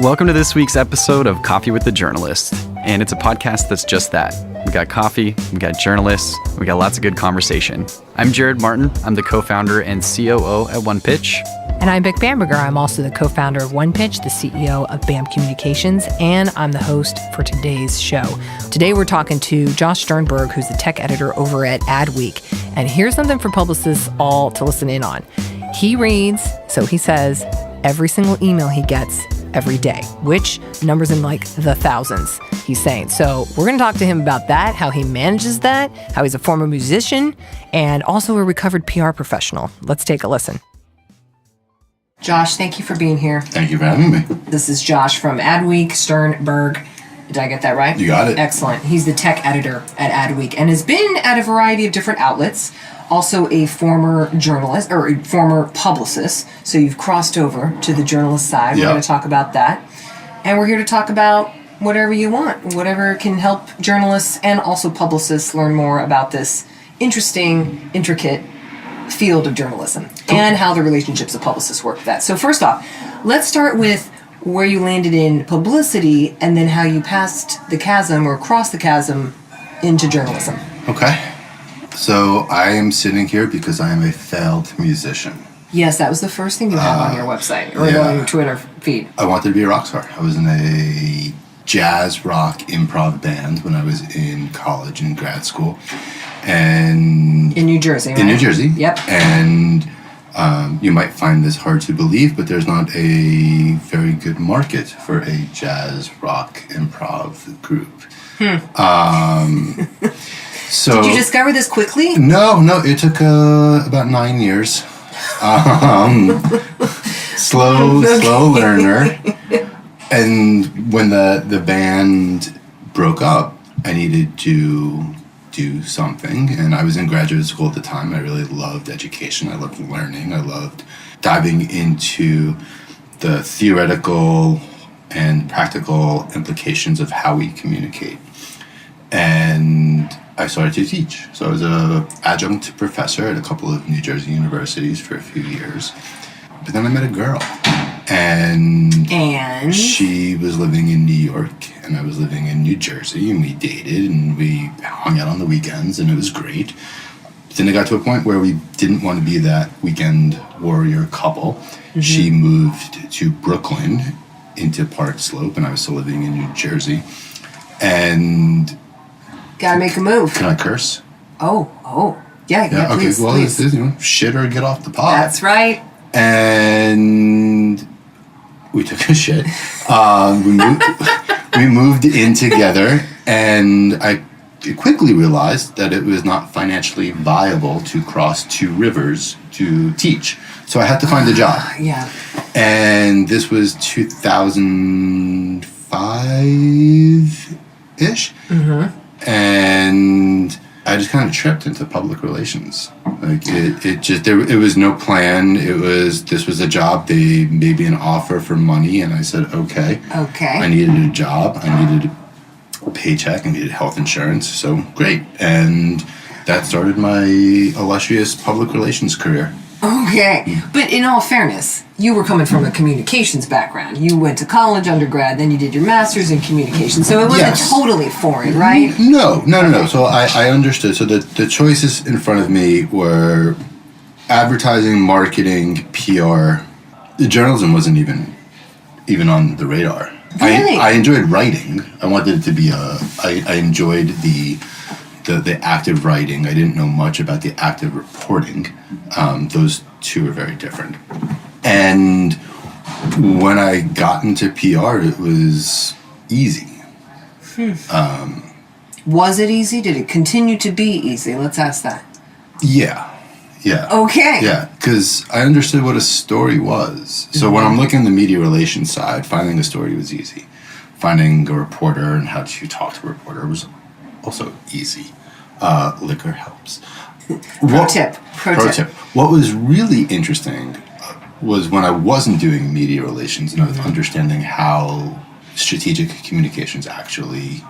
Welcome to this week's episode of Coffee with the Journalist. And it's a podcast that's just that. We got coffee, we got journalists, we got lots of good conversation. I'm Jared Martin. I'm the co-founder and COO at One Pitch. And I'm Beck Bamberger. I'm also the co-founder of One Pitch, the CEO of BAM Communications, and I'm the host for today's show. Today we're talking to Josh Sternberg, who's the tech editor over at Adweek. And here's something for publicists all to listen in on. He reads, so he says, every single email he gets every day, which numbers in like the thousands, he's saying. So we're going to talk to him about that, how he manages that, how he's a former musician, and also a recovered PR professional. Let's take a listen. Josh, thank you for being here. Thank you for having me. This is Josh from Adweek, Sternberg. Did I get that right? You got it. Excellent. He's the tech editor at Adweek and has been at a variety of different outlets. Also a former journalist, or a former publicist. So you've crossed over to the journalist side. We're going to talk about that. And we're here to talk about whatever you want, whatever can help journalists and also publicists learn more about this interesting, intricate field of journalism and how the relationships of publicists work with that. So first off, let's start with where you landed in publicity and then how you passed the chasm or crossed the chasm into journalism. Okay. So I am sitting here because I am a failed musician. Yes, that was the first thing you had on your website or on your Twitter feed. I wanted to be a rock star. I was in a jazz rock improv band when I was in college and grad school. And in New Jersey, right? In New Jersey. Yep. And you might find this hard to believe, but there's not a very good market for a jazz rock improv group. So did you discover this quickly? No, it took about 9 years. Slow learner. And when the band broke up, I needed to do something. And I was in graduate school at the time. I really loved education. I loved learning. I loved diving into the theoretical and practical implications of how we communicate. And I started to teach. So I was an adjunct professor at a couple of New Jersey universities for a few years. But then I met a girl. And she was living in New York, and I was living in New Jersey, and we dated, and we hung out on the weekends, and it was great. But then it got to a point where we didn't want to be that weekend warrior couple. Mm-hmm. She moved to Brooklyn into Park Slope, and I was still living in New Jersey. And gotta make a move. Can I curse? Oh. Yeah, okay, please, well, please. It's, shit or get off the pot. That's right. And we took a shit. We moved in together, and I quickly realized that it was not financially viable to cross two rivers to teach. So I had to find a job. Yeah. And this was 2005-ish. Mm-hmm. And I just kind of tripped into public relations. Like it was no plan. This was a job. They made me an offer for money, and I said, okay. I needed a job. I needed a paycheck. I needed health insurance. So great. And that started my illustrious public relations career. Okay. But in all fairness, you were coming from a communications background. You went to college, undergrad, then you did your master's in communications. So it wasn't totally foreign, right? No. So I understood. So the choices in front of me were advertising, marketing, PR. The journalism wasn't even on the radar. Really? I enjoyed writing. I wanted it to be I enjoyed the active writing. I didn't know much about the active reporting. Those two are very different. And when I got into PR, it was easy. Was it easy? Did it continue to be easy? Let's ask that. Yeah. Okay. Yeah, because I understood what a story was. So when I'm looking at the media relations side, finding a story was easy. Finding a reporter and how to talk to a reporter was also easy. Liquor helps. Pro tip. What was really interesting was when I wasn't doing media relations and I was understanding how strategic communications actually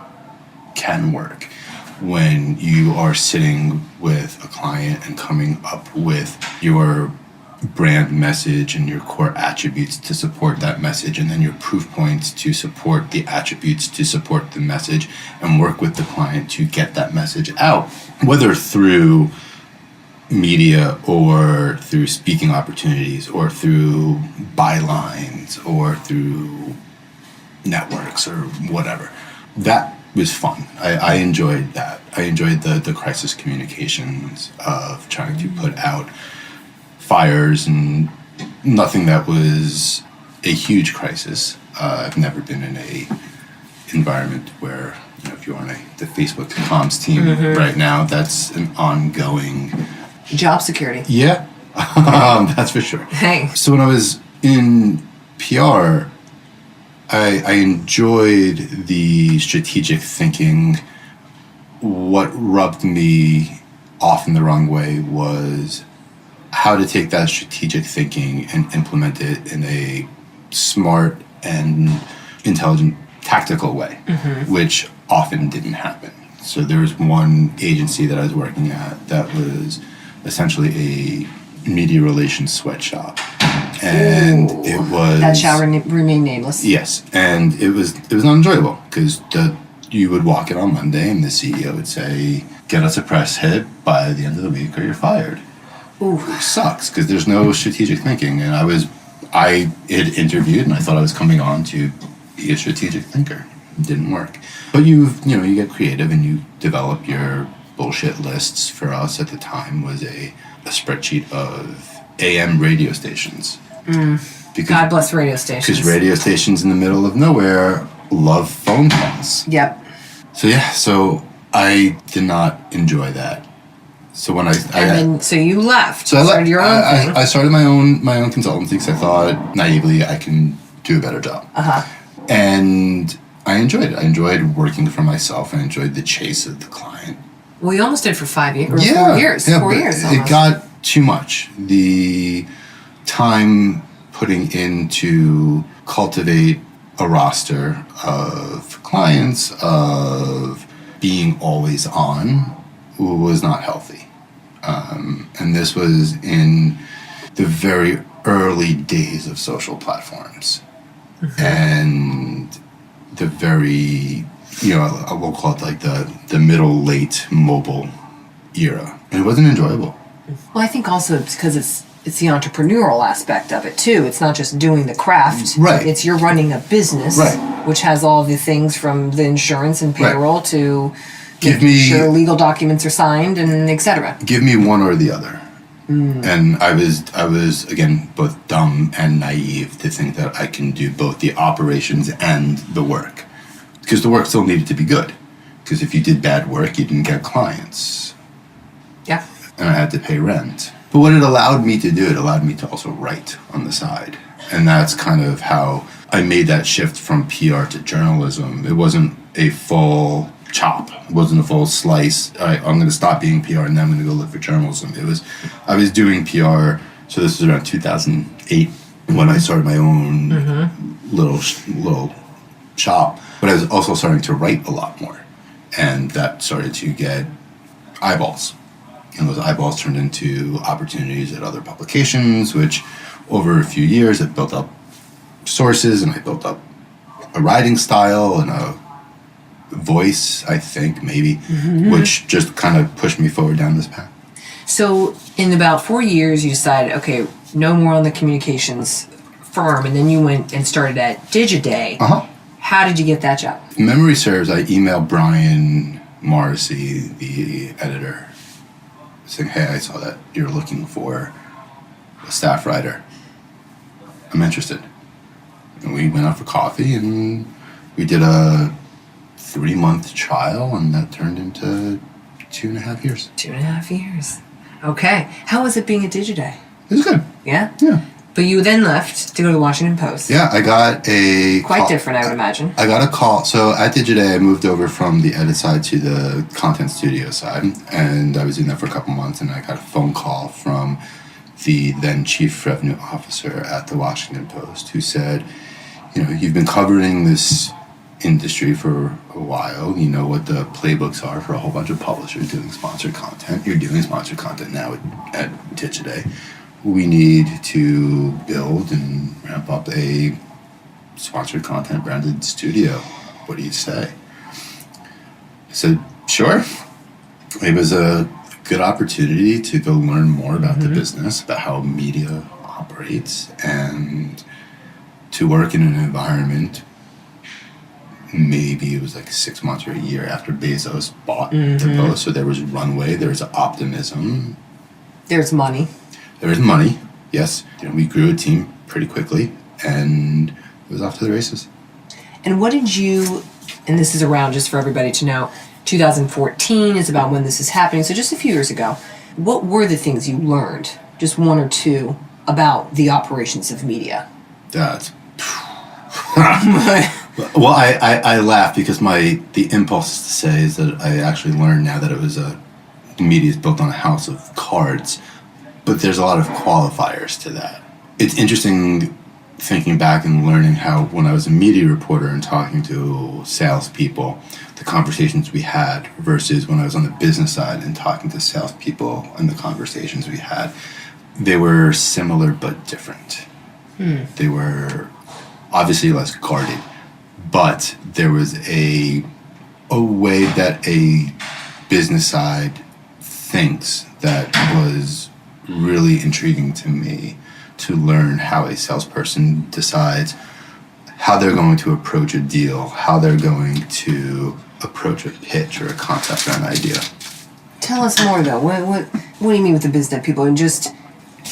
can work. When you are sitting with a client and coming up with your brand message and your core attributes to support that message, and then your proof points to support the attributes to support the message, and work with the client to get that message out, whether through media or through speaking opportunities or through bylines or through networks or whatever. That was fun. I enjoyed that. I enjoyed the crisis communications of trying to put out fires, and nothing that was a huge crisis. I've never been in a environment where, if you're on the Facebook comms team right now, that's an ongoing job security. Yeah, that's for sure. Hey. So when I was in PR, I enjoyed the strategic thinking. What rubbed me off in the wrong way was how to take that strategic thinking and implement it in a smart and intelligent, tactical way, which often didn't happen. So there was one agency that I was working at that was essentially a media relations sweatshop. And it was... That shall remain nameless. Yes, and it was unenjoyable because you would walk in on Monday and the CEO would say, get us a press hit by the end of the week or you're fired. Ooh. It sucks because there's no strategic thinking, and I had interviewed and I thought I was coming on to be a strategic thinker. It didn't work. But you get creative and you develop your bullshit lists. For us at the time was a spreadsheet of AM radio stations. God bless radio stations. Because radio stations in the middle of nowhere love phone calls. Yep. So I did not enjoy that. So when so you left. So I started your own thing. I started my own consultancy because I thought naively I can do a better job. And I enjoyed it. I enjoyed working for myself. I enjoyed the chase of the client. Well, you almost did for 5 years, or 4 years. Yeah, 4 years almost. It got too much. The time putting in to cultivate a roster of clients, of being always on, was not healthy. And this was in the very early days of social platforms. And the very, we'll call it like the middle, late mobile era. And it wasn't enjoyable. Well, I think also it's because it's the entrepreneurial aspect of it too. It's not just doing the craft. Right. It's you're running a business, which has all the things from the insurance and payroll to making sure legal documents are signed and etc. Give me one or the other. And I was again both dumb and naive to think that I can do both the operations and the work, because the work still needed to be good. Because if you did bad work, you didn't get clients. Yeah. And I had to pay rent. But what it allowed me to do, it allowed me to also write on the side. And that's kind of how I made that shift from PR to journalism. It wasn't a full chop. It wasn't a full slice. All right, I'm going to stop being PR and then I'm going to go look for journalism. I was doing PR, so this was around 2008 when I started my own little shop. But I was also starting to write a lot more. And that started to get eyeballs. And those eyeballs turned into opportunities at other publications, which over a few years I built up sources and I built up a writing style and a voice, I think, maybe, which just kind of pushed me forward down this path. So in about 4 years, you decided, okay, no more on the communications firm, and then you went and started at Digiday. How did you get that job? If memory serves, I emailed Brian Morrissey, the editor, saying, hey, I saw that you're looking for a staff writer. I'm interested. And we went out for coffee and we did a 3-month trial, and that turned into 2.5 years. 2.5 years. Okay. How was it being at Digiday? It was good. Yeah? Yeah. But you then left to go to the Washington Post. Yeah, I got a Quite different, I would imagine. I got a call. So at Digiday, I moved over from the edit side to the content studio side, and I was in there for a couple months, and I got a phone call from the then chief revenue officer at the Washington Post who said, you've been covering this industry for a while. You know what the playbooks are for a whole bunch of publishers doing sponsored content. You're doing sponsored content now at Digiday. we need to build and ramp up a sponsored content branded studio. What do you say? I said, sure. It was a good opportunity to go learn more about the business, about how media operates, and to work in an environment. Maybe it was like 6 months or a year after Bezos bought the Post, so there was runway, there was optimism. There's money. There was money, yes. We grew a team pretty quickly, and it was off to the races. And what did you, and this is around just for everybody to know, 2014 is about when this is happening, so just a few years ago. What were the things you learned, just one or two, about the operations of media? That's... Well, I laugh because the impulse to say is that I actually learned now that it was media is built on a house of cards, but there's a lot of qualifiers to that. It's interesting thinking back and learning how when I was a media reporter and talking to salespeople, the conversations we had versus when I was on the business side and talking to salespeople and the conversations we had, they were similar but different. They were obviously less guarded, but there was a way that a business side thinks that was really intriguing to me, to learn how a salesperson decides how they're going to approach a deal, how they're going to approach a pitch or a concept or an idea. Tell us more, though. What do you mean with the business people, and just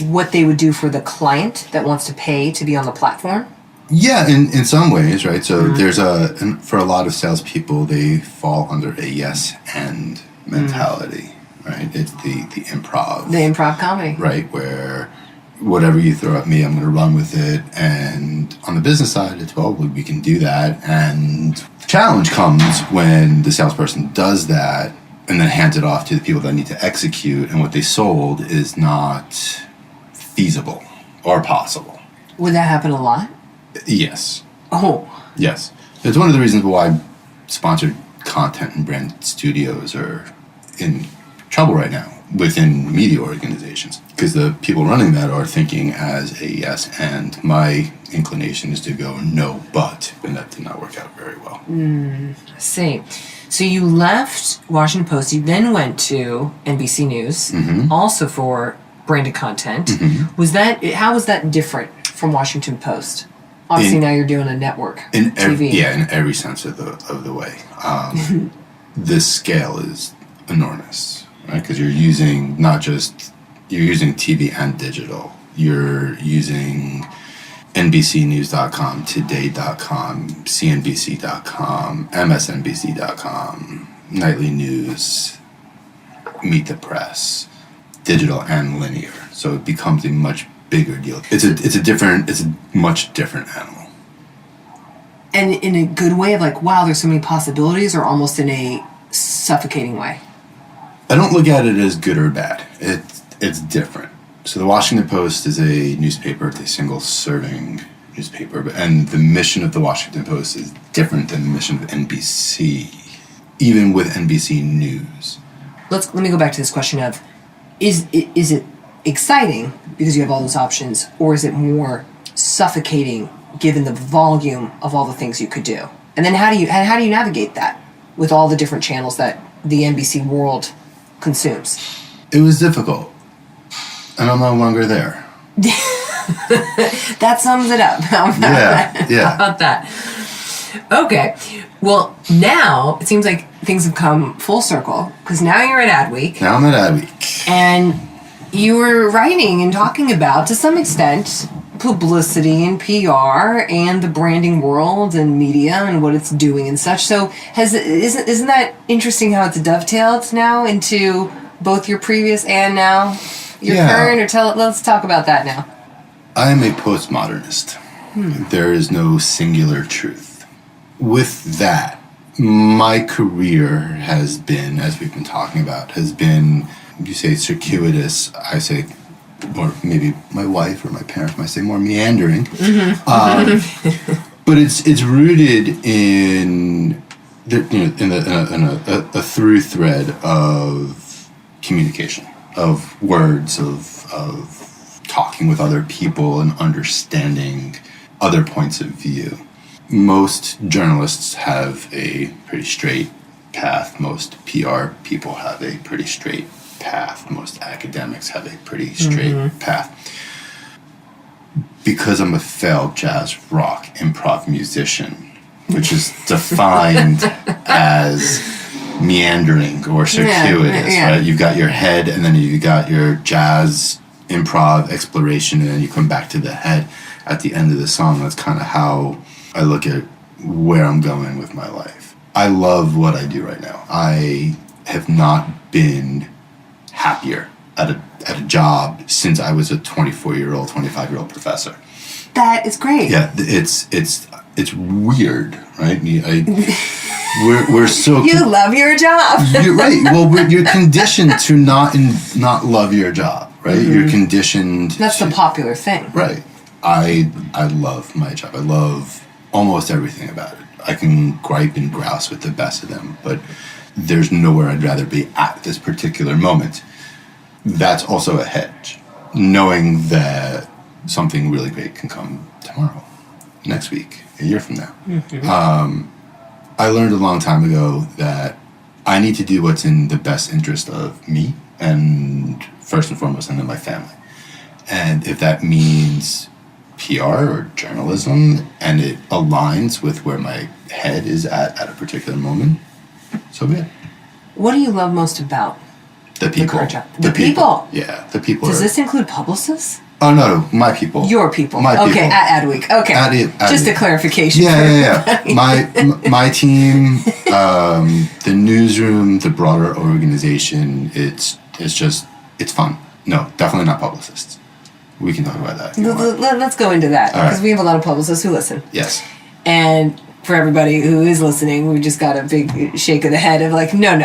what they would do for the client that wants to pay to be on the platform? Yeah, in some ways, right? So there's for a lot of salespeople, they fall under a yes and mentality, right? It's the improv. The improv comedy. Right, where whatever you throw at me, I'm going to run with it. And on the business side, it's, well, we can do that. And the challenge comes when the salesperson does that and then hands it off to the people that need to execute, and what they sold is not feasible or possible. Would that happen a lot? Yes. Oh. Yes. It's one of the reasons why sponsored content and brand studios are in trouble right now within media organizations, because the people running that are thinking as a yes, and my inclination is to go no, but, and that did not work out very well. I see. So you left Washington Post, you then went to NBC News, also for branded content. How was that different from Washington Post? Obviously now you're doing a network TV. In every sense of the way. The scale is enormous, right? Because you're using TV and digital. You're using NBCnews.com, Today.com, CNBC.com, MSNBC.com, Nightly News, Meet the Press, digital and linear. So it becomes a much bigger deal. It's a much different animal. And in a good way of like, wow, there's so many possibilities, or almost in a suffocating way? I don't look at it as good or bad. It's different. So the Washington Post is a newspaper. It's a single-serving newspaper. And the mission of the Washington Post is different than the mission of NBC, even with NBC News. Let me go back to this question of, is it exciting because you have all those options, or is it more suffocating given the volume of all the things you could do? And then how do you navigate that with all the different channels that the NBC world consumes? It was difficult, and I'm no longer there. That sums it up. How about that? Okay. Well, now it seems like things have come full circle, because now you're at Adweek. Now I'm at Adweek. And you were writing and talking about, to some extent, publicity and PR and the branding world and media and what it's doing and such. So isn't that interesting how it's dovetailed now into both your previous and now your current? Or let's talk about that now. I am a postmodernist. There is no singular truth. With that, my career has been, as we've been talking about, you say circuitous, I say, or maybe my wife or my parents might say more meandering. But it's rooted in a through thread of communication, of words, of talking with other people and understanding other points of view. Most journalists have a pretty straight path. Most PR people have a pretty straight path. Most academics have a pretty straight path. Because I'm a failed jazz rock improv musician, which is defined as meandering or circuitous, right? You've got your head, and then you've got your jazz improv exploration, and then you come back to the head at the end of the song. That's kind of how I look at where I'm going with my life. I love what I do right now. I have not been happier at a job since I was a 24-year-old, 25-year-old professor. That is great. Yeah, it's weird, right? We're so you love your job. You're right. Well, you're conditioned to not love your job, right? You're conditioned. That's the popular thing, right? I love my job. I love almost everything about it. I can gripe and grouse with the best of them, but there's nowhere I'd rather be at this particular moment. That's also a hedge, knowing that something really great can come tomorrow, next week, a year from now. I learned a long time ago that I need to do what's in the best interest of me, and first and foremost, and then my family. And if that means PR or journalism, and it aligns with where my head is at a particular moment, so be it. What do you love most about the people? The people. Yeah, the people. Does this include Publicists? Oh no, my people. Your people. My people. Okay, at Adweek. Okay. Just a clarification. Yeah. My team, the newsroom, the broader organization. It's fun. No, definitely not Publicists. We can talk about that. Let's go into that, because right. We have a lot of publicists who listen. Yes. And for everybody who is listening, we just got a big shake of the head of like, no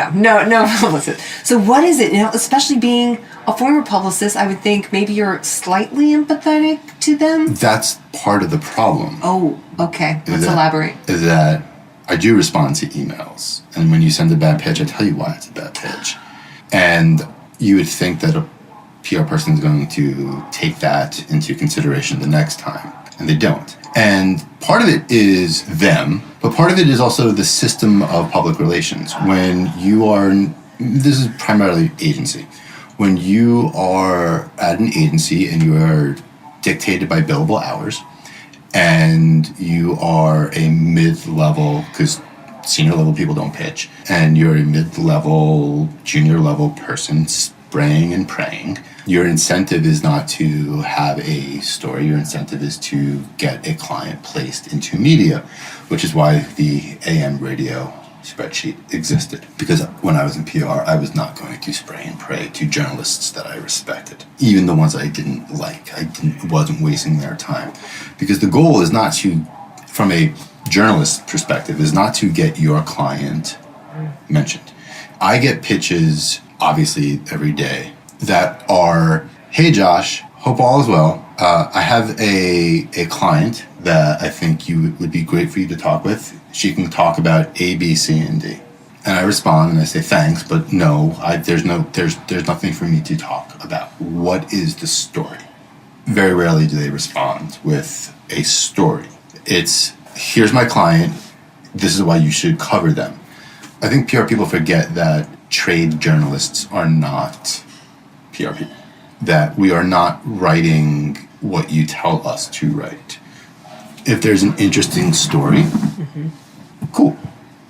publicist. So what is it? Especially being a former publicist, I would think maybe you're slightly empathetic to them. That's part of the problem. Oh, okay. Let's elaborate. Is that I do respond to emails, and when you send a bad pitch, I tell you why it's a bad pitch. And you would think that a PR person is going to take that into consideration the next time, and they don't. And part of it is them, but part of it is also the system of public relations. When you are, this is primarily agency, when you are at an agency and you are dictated by billable hours, and you are a mid-level, because senior level people don't pitch, and you're a mid-level, junior level person spraying and praying, your incentive is not to have a story. Your incentive is to get a client placed into media, which is why the AM radio spreadsheet existed. Because when I was in PR, I was not going to spray and pray to journalists that I respected, even the ones I didn't like. Wasn't wasting their time, because the goal is not to, from a journalist perspective, is not to get your client mentioned. I get pitches, obviously, every day that are, hey Josh, hope all is well. I have a client that I think would be great for you to talk with. She can talk about A, B, C, and D. And I respond and I say thanks, but no, there's nothing for me to talk about. What is the story? Very rarely do they respond with a story. It's, here's my client, this is why you should cover them. I think PR people forget that trade journalists are not PR people, that we are not writing what you tell us to write. If there's an interesting story, cool.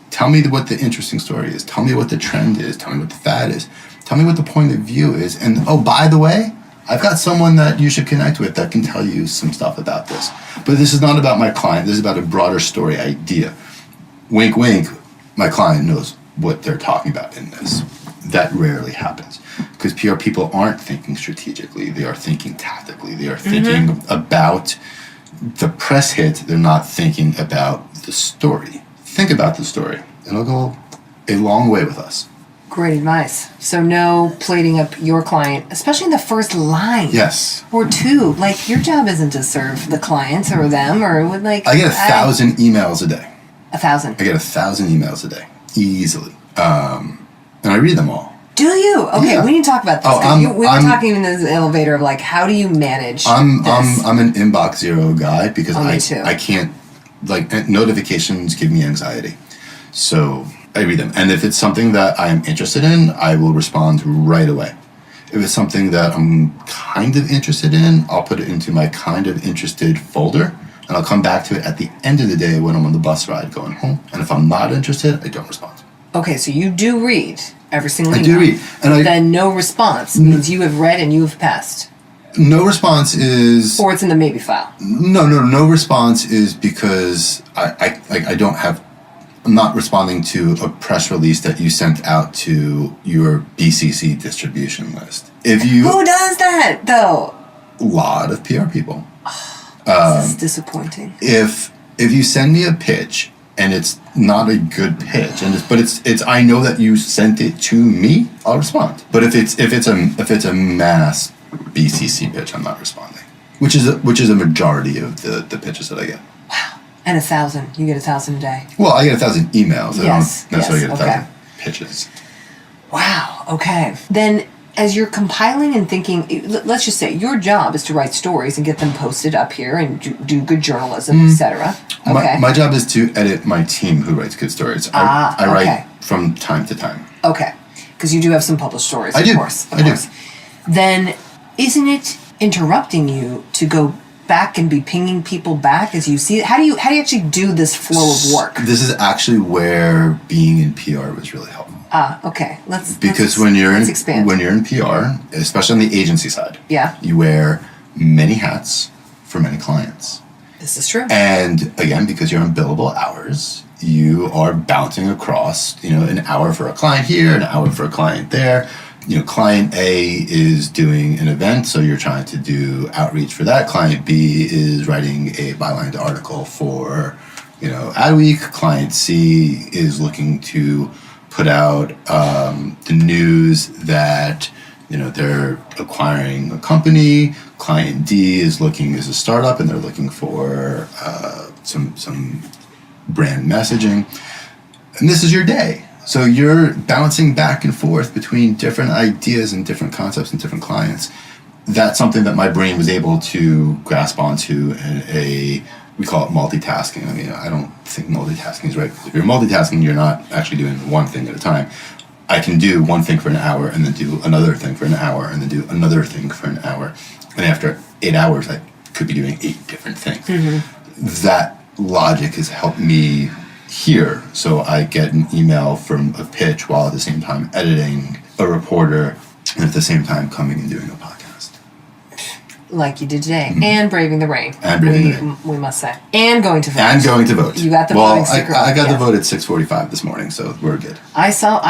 Tell me what the interesting story is. Tell me what the trend is. Tell me what the fad is. Tell me what the point of view is. And oh, by the way, I've got someone that you should connect with that can tell you some stuff about this. But this is not about my client. This is about a broader story idea. Wink, wink, my client knows what they're talking about in this. That rarely happens, because PR people aren't thinking strategically. They are thinking tactically. They are thinking about the press hit. They're not thinking about the story. Think about the story. It'll go a long way with us. Great advice. So no plating up your client, especially in the first line. Yes. Or two. Like, your job isn't to serve the clients or them or with like... I get 1,000 emails a day. 1,000? I get 1,000 emails a day. Easily. And I read them all. Do you? Okay, Yeah. we need to talk about this. Oh, We were talking in the elevator of like, how do you manage this? I'm an inbox zero guy because Me too. I can't, like, notifications give me anxiety. So I read them. And if it's something that I'm interested in, I will respond right away. If it's something that I'm kind of interested in, I'll put it into my kind of interested folder, and I'll come back to it at the end of the day when I'm on the bus ride going home. And if I'm not interested, I don't respond. Okay, so you do read every single email. I do read. And then no response means you have read and you have passed. No response is... Or it's in the maybe file. No response is because I don't have... I'm not responding to a press release that you sent out to your BCC distribution list. If you... Who does that, though? A lot of PR people. This is disappointing. If you send me a pitch and it's not a good pitch, but it's I know that you sent it to me, I'll respond. But if it's a mass BCC pitch, I'm not responding. Which is a majority of the pitches that I get. Wow. And 1,000. You get 1,000 a day. Well, I get 1,000 emails. Yes. I don't necessarily get 1,000 okay. pitches. Wow. Okay. Then, as you're compiling and thinking, let's just say your job is to write stories and get them posted up here and do good journalism, etc. Okay. My job is to edit my team who writes good stories. I write from time to time. Okay. Because you do have some published stories, I do. Of course. Then, isn't it interrupting you to go back and be pinging people back as you see it? How do you actually do this flow of work? This is actually where being in PR was really helpful. Okay. Let's when you're in PR, especially on the agency side, you wear many hats for many clients. This is true. And again, because you're on billable hours, you are bouncing across, an hour for a client here, an hour for a client there. Client A is doing an event, so you're trying to do outreach for that. Client B is writing a bylined article for, Adweek. Client C is looking to put out the news that, they're acquiring a company. Client D is looking as a startup, and they're looking for some brand messaging. And this is your day. So you're bouncing back and forth between different ideas and different concepts and different clients. That's something that my brain was able to grasp onto in we call it multitasking. I mean, I don't think multitasking is right, because if you're multitasking, you're not actually doing one thing at a time. I can do one thing for an hour and then do another thing for an hour and then do another thing for an hour. And after 8 hours, I could be doing 8 different things. Mm-hmm. That logic has helped me here, so I get an email from a pitch while at the same time editing a reporter and at the same time coming and doing a podcast. Like you did today. Mm-hmm. And braving the rain. We must say. And going to vote. You got the voting sticker. I got the vote at 6:45 this morning, so we're good. I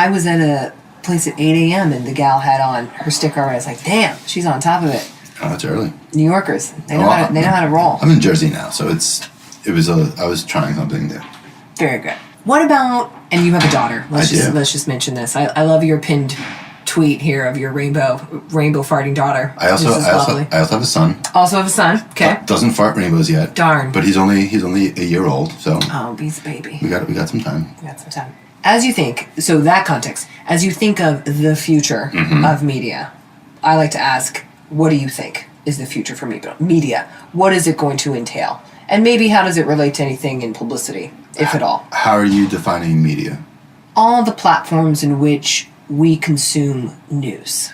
was at a place at 8 a.m. and the gal had on her sticker already. I was like, damn, she's on top of it. Oh, it's early. New Yorkers. They know how to roll. I'm in Jersey now, so I was trying something new. Very good. What about, and you have a daughter. Let's just mention this. I love your pinned tweet here of your rainbow farting daughter. I also have a son. Also have a son. Okay. Doesn't fart rainbows yet. Darn. But he's only a year old, so. Oh, he's a baby. We got some time. As you think, so that context, as you think of the future of media, I like to ask, what do you think is the future for media? What is it going to entail? And maybe how does it relate to anything in publicity, if at all? How are you defining media? All the platforms in which we consume news,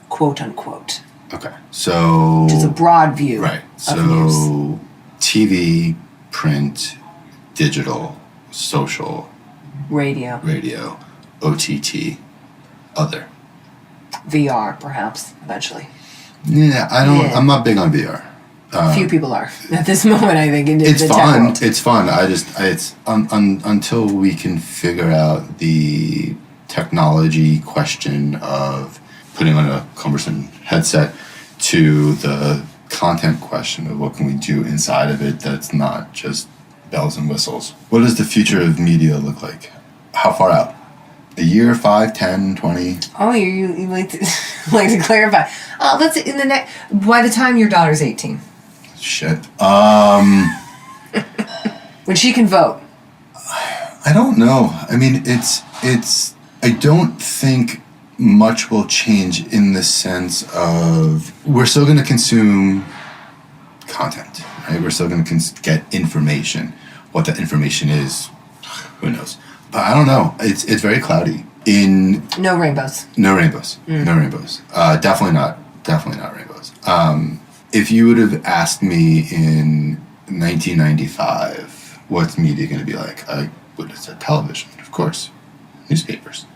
quote unquote. Okay, so... Which is a broad view of news. So TV, print, digital, social... Radio, OTT, other. VR, perhaps, eventually. Yeah, I'm not big on VR. Few people are at this moment. I think in it's the fun. tech world. It's fun. It's until we can figure out the technology question of putting on a cumbersome headset to the content question of what can we do inside of it that's not just bells and whistles. What does the future of media look like? How far out? A year, 5, 10, 20? Oh, you like to like to clarify. Let's in the next. By the time your daughter's 18. Shit. When she can vote. I don't know. I mean, it's. I don't think much will change in the sense of we're still going to consume content, right? We're still going to get information. What that information is, who knows? But I don't know. It's very cloudy. No rainbows. No rainbows. No rainbows. Definitely not rainbows. If you would have asked me in 1995, what's media going to be like? I would have said television, of course, newspapers.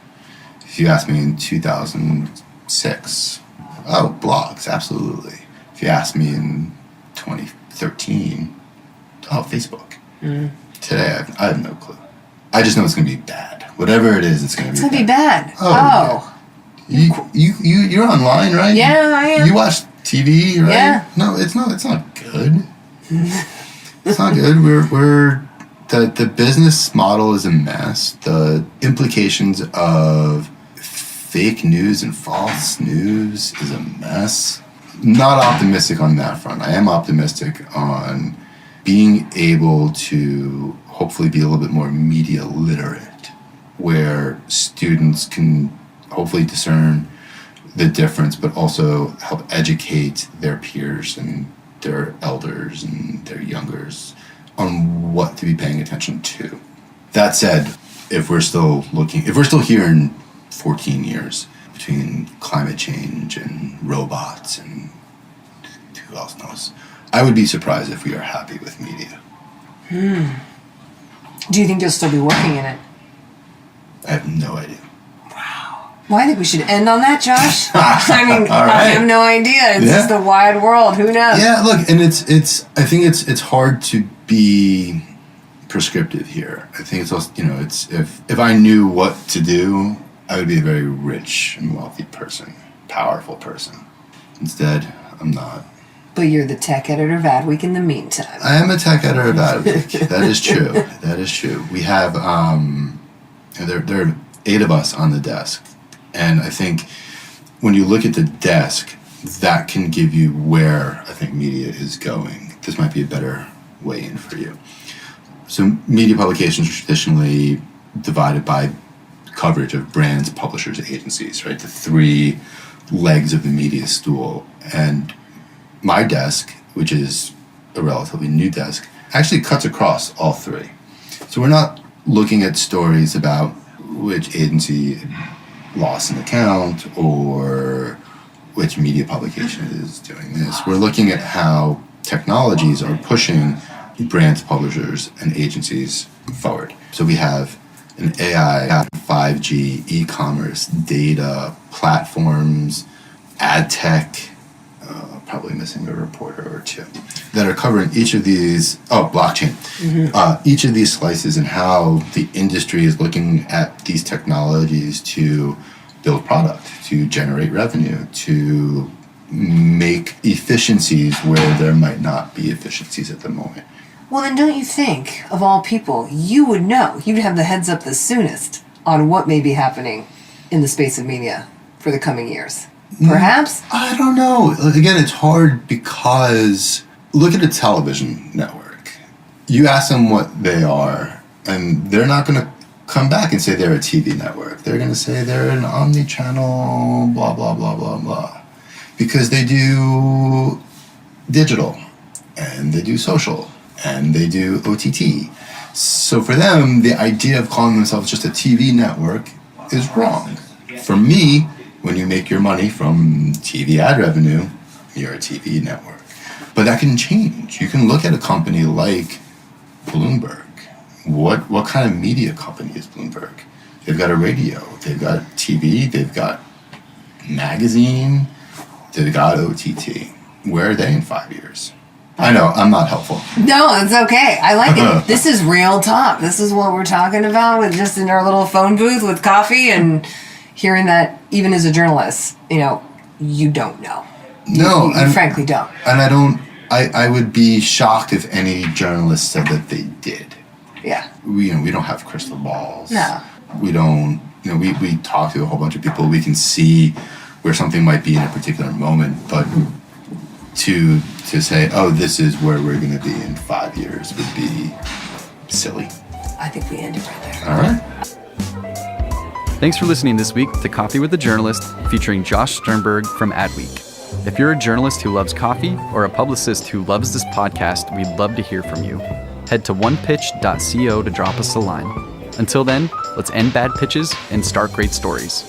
If you asked me in 2006, blogs, absolutely. If you asked me in 2013, Facebook. Today, I have no clue. I just know it's going to be bad. Whatever it is, it's going to be bad. It's going to be bad. Yeah. You're online, right? Yeah, I am. You watch TV, right? Yeah. No, it's not good. It's not good. The business model is a mess. The implications of fake news and false news is a mess. Not optimistic on that front. I am optimistic on being able to hopefully be a little bit more media literate, where students can hopefully discern the difference, but also help educate their peers and their elders and their youngers on what to be paying attention to. That said, if we're still here in 14 years between climate change and robots and who else knows, I would be surprised if we are happy with media. Do you think you'll still be working in it? I have no idea. Well, I think we should end on that, Josh. I mean, All right. I have no idea. It's just the wide world. Who knows? Yeah, look, and I think it's hard to be prescriptive here. I think it's also, if I knew what to do, I would be a very rich and wealthy person, powerful person. Instead, I'm not. But you're the tech editor of Adweek in the meantime. I am a tech editor of Adweek. That is true. That is true. We have there are 8 of us on the desk. And I think when you look at the desk, that can give you where I think media is going. This might be a better way in for you. So media publications are traditionally divided by coverage of brands, publishers, agencies, right? The 3 legs of the media stool. And my desk, which is a relatively new desk, actually cuts across all 3. So we're not looking at stories about which agency lost an account or which media publication is doing this. We're looking at how technologies are pushing brands, publishers, and agencies forward. So we have an AI, 5G, e-commerce, data, platforms, ad tech, probably missing a reporter or 2, that are covering each of these, blockchain, each of these slices and how the industry is looking at these technologies to build product, to generate revenue, to make efficiencies where there might not be efficiencies at the moment. Well, then don't you think, of all people, you would know, you'd have the heads up the soonest on what may be happening in the space of media for the coming years? Perhaps? I don't know. Again, it's hard because look at a television network. You ask them what they are, and they're not going to come back and say they're a TV network. They're going to say they're an omni-channel, blah, blah, blah, blah, blah. Because they do digital, and they do social, and they do OTT. So for them, the idea of calling themselves just a TV network is wrong. For me, when you make your money from TV ad revenue, you're a TV network. But that can change. You can look at a company like Bloomberg. What kind of media company is Bloomberg? They've got a radio, they've got TV, they've got magazine, they've got OTT. Where are they in 5 years? I know, I'm not helpful. No, it's okay. I like it. This is real talk. This is what we're talking about with just in our little phone booth with coffee and hearing that even as a journalist, you don't know. No. You frankly don't. And I would be shocked if any journalist said that they did. Yeah. We don't have crystal balls. No. We don't, we talk to a whole bunch of people. We can see where something might be in a particular moment, but to say, this is where we're going to be in 5 years would be silly. I think we end it right there. All right. Thanks for listening this week to Coffee with the Journalist, featuring Josh Sternberg from Adweek. If you're a journalist who loves coffee or a publicist who loves this podcast, we'd love to hear from you. Head to onepitch.co to drop us a line. Until then, let's end bad pitches and start great stories.